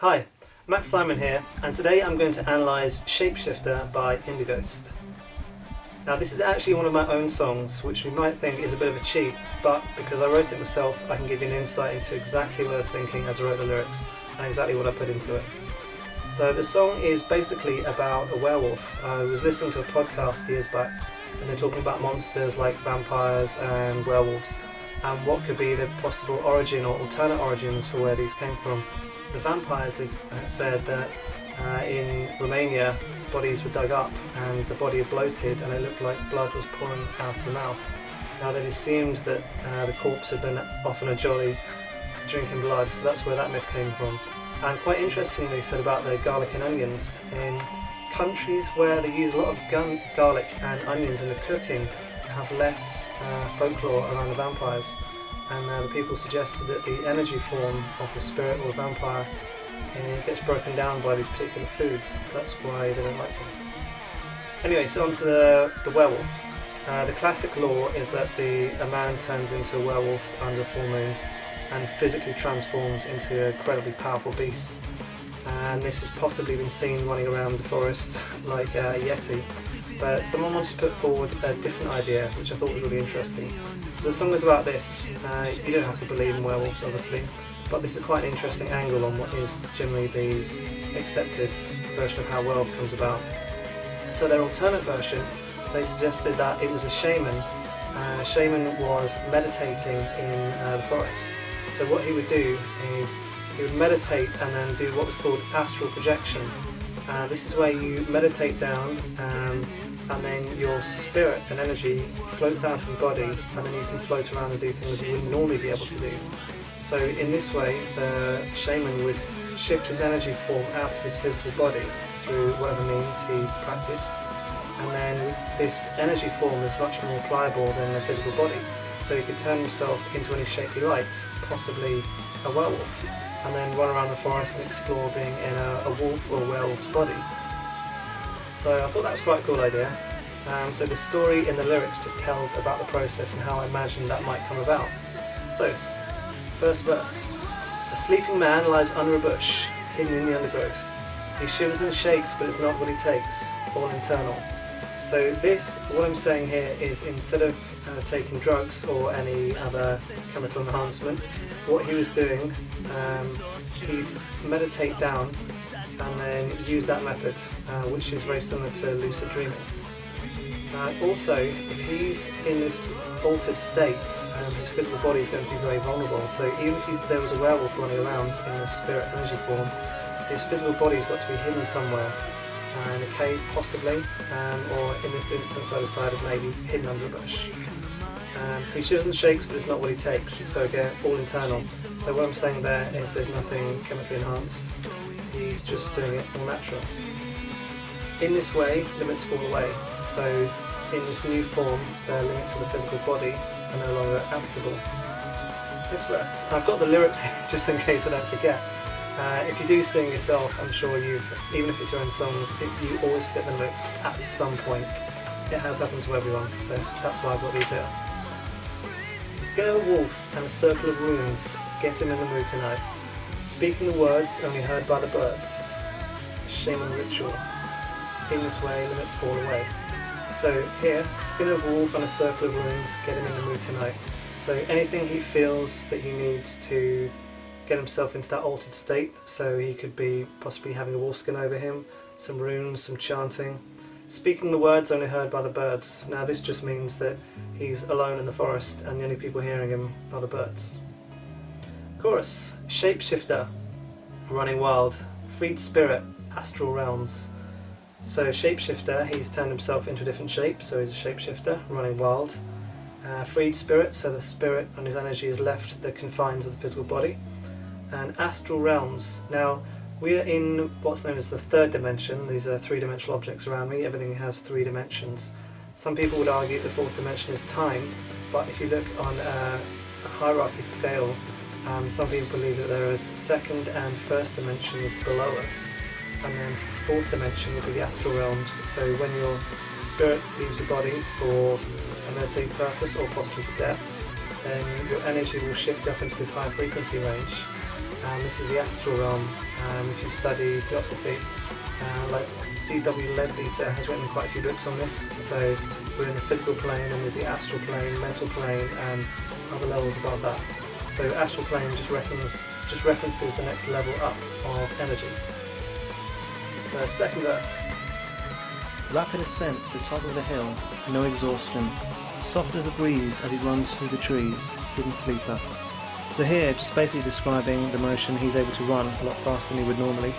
Hi, Matt Simon here, and today I'm going to analyse Shapeshifter by Indighost. Now this is actually one of my own songs, which we might think is a bit of a cheat, but because I wrote it myself, I can give you an insight into exactly what I was thinking as I wrote the lyrics, and exactly what I put into it. So the song is basically about a werewolf. I was listening to a podcast years back, and they're talking about monsters like vampires and werewolves, and what could be the possible origin or alternate origins for where these came from. The vampires, they said that in Romania bodies were dug up and the body had bloated and it looked like blood was pouring out of the mouth. Now they assumed that the corpse had been off on a jolly drinking blood, so that's where that myth came from. And quite interestingly, said about the garlic and onions, in countries where they use a lot of garlic and onions in the cooking have less folklore around the vampires. And the people suggested that the energy form of the spirit or the vampire gets broken down by these particular foods, so that's why they don't like them. Anyway, so on to the werewolf. The classic lore is that a man turns into a werewolf under a full moon and physically transforms into an incredibly powerful beast. And this has possibly been seen running around the forest like a yeti. But someone wants to put forward a different idea, which I thought was really interesting. So the song is about this. You don't have to believe in werewolves, obviously, but this is quite an interesting angle on what is generally the accepted version of how werewolf comes about. So their alternate version, they suggested that it was a shaman. A shaman was meditating in the forest. So what he would do is he would meditate and then do what was called astral projection. This is where you meditate down and then your spirit and energy floats out of your body, and then you can float around and do things you wouldn't normally be able to do. So in this way, the shaman would shift his energy form out of his physical body through whatever means he practiced, and then this energy form is much more pliable than the physical body, so he could turn himself into any shape he liked, possibly a werewolf, and then run around the forest and explore being in a wolf or werewolf's body. So I thought that was quite a cool idea. So the story in the lyrics just tells about the process and how I imagined that might come about. So, first verse. A sleeping man lies under a bush, hidden in the undergrowth. He shivers and shakes, but it's not what he takes, all internal. So what I'm saying here is, instead of taking drugs or any other chemical enhancement, what he was doing, he'd meditate down and then use that method, which is very similar to lucid dreaming. Also, if he's in this altered state, his physical body is going to be very vulnerable. So even if there was a werewolf running around in the spirit energy form, his physical body's got to be hidden somewhere, in a cave possibly, or in this instance I decided maybe hidden under a bush. He shivers and shakes, but it's not what he takes, so again, all internal. So what I'm saying there is there's nothing chemically enhanced, he's just doing it all natural. In this way, limits fall away. So in this new form, the limits of the physical body are no longer applicable. Next verse. I've got the lyrics just in case I don't forget. If you do sing yourself, I'm sure even if it's your own songs, you always forget the lyrics at some point. It has happened to everyone, so that's why I've got these here. Scare a wolf and a circle of runes, get him in the mood tonight. Speaking the words only heard by the birds. Shaman ritual. In this way, limits fall away. So here, skin of wolf and a circle of runes, get him in the mood tonight. So anything he feels that he needs to get himself into that altered state, so he could be possibly having a wolf skin over him, some runes, some chanting. Speaking the words only heard by the birds. Now this just means that he's alone in the forest and the only people hearing him are the birds. Chorus. Shapeshifter, running wild, freed spirit, astral realms. So shapeshifter, he's turned himself into a different shape, so he's a shapeshifter, running wild. Freed spirit, so the spirit and his energy has left the confines of the physical body. And astral realms. Now, we are in what's known as the third dimension. These are three-dimensional objects around me. Everything has three dimensions. Some people would argue the fourth dimension is time, but if you look on a hierarchical scale, some people believe that there is second and first dimensions below us, and then fourth dimension would be the astral realms. So when your spirit leaves your body for a meditative purpose or possibly for death, then your energy will shift up into this high frequency range, This is the astral realm. If you study philosophy, like C.W. Leadbeater has written quite a few books on this. So we're in the physical plane, and there's the astral plane, mental plane, and other levels above that. So astral plane just references the next level up of energy. So second verse. Rapid ascent to the top of the hill, no exhaustion. Soft as a breeze as he runs through the trees, hidden sleeper. So here, just basically describing the motion, he's able to run a lot faster than he would normally,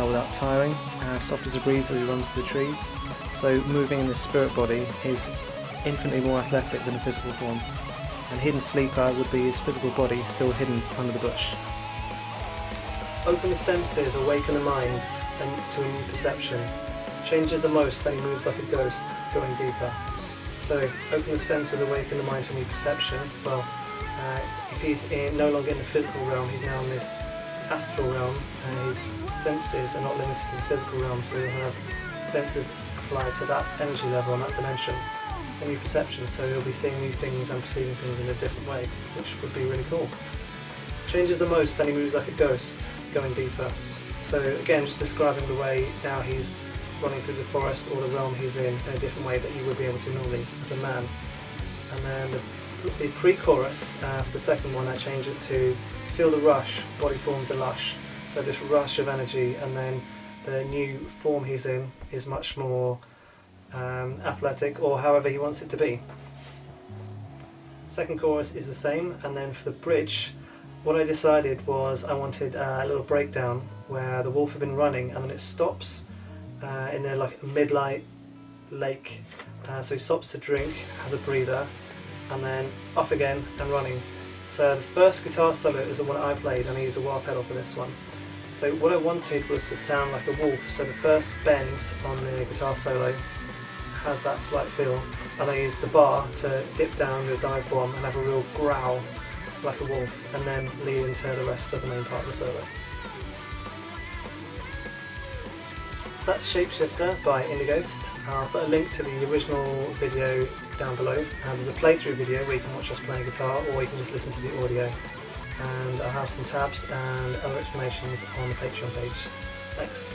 without tiring. Soft as a breeze as he runs through the trees. So moving in the spirit body is infinitely more athletic than a physical form. And hidden sleeper would be his physical body still hidden under the bush. Open the senses, awaken the minds, and to a new perception. Changes the most, and he moves like a ghost, going deeper. So, open the senses, awaken the mind to a new perception. Well, if he's no longer in the physical realm, he's now in this astral realm, and his senses are not limited to the physical realm, so he'll have senses applied to that energy level and that dimension, a new perception, so he'll be seeing new things and perceiving things in a different way, which would be really cool. Changes the most, and he moves like a ghost, going deeper. So again, just describing the way now he's running through the forest or the realm he's in a different way that you would be able to normally as a man. And then the pre-chorus, for the second one, I change it to feel the rush, body forms a lush. So this rush of energy, and then the new form he's in is much more athletic, or however he wants it to be. Second chorus is the same, and then for the bridge, what I decided was I wanted a little breakdown where the wolf had been running, and then it stops in there like a mid-light lake. So he stops to drink, has a breather, and then off again and running. So the first guitar solo is the one I played, and I used a wah pedal for this one. So what I wanted was to sound like a wolf. So the first bend on the guitar solo has that slight feel, and I used the bar to dip down to a dive bomb and have a real growl like a wolf, and then lead into the rest of the main part of the solo. So that's Shapeshifter by Indighost. I'll put a link to the original video down below. There's a playthrough video where you can watch us play guitar, or you can just listen to the audio. And I'll have some tabs and other explanations on the Patreon page. Thanks.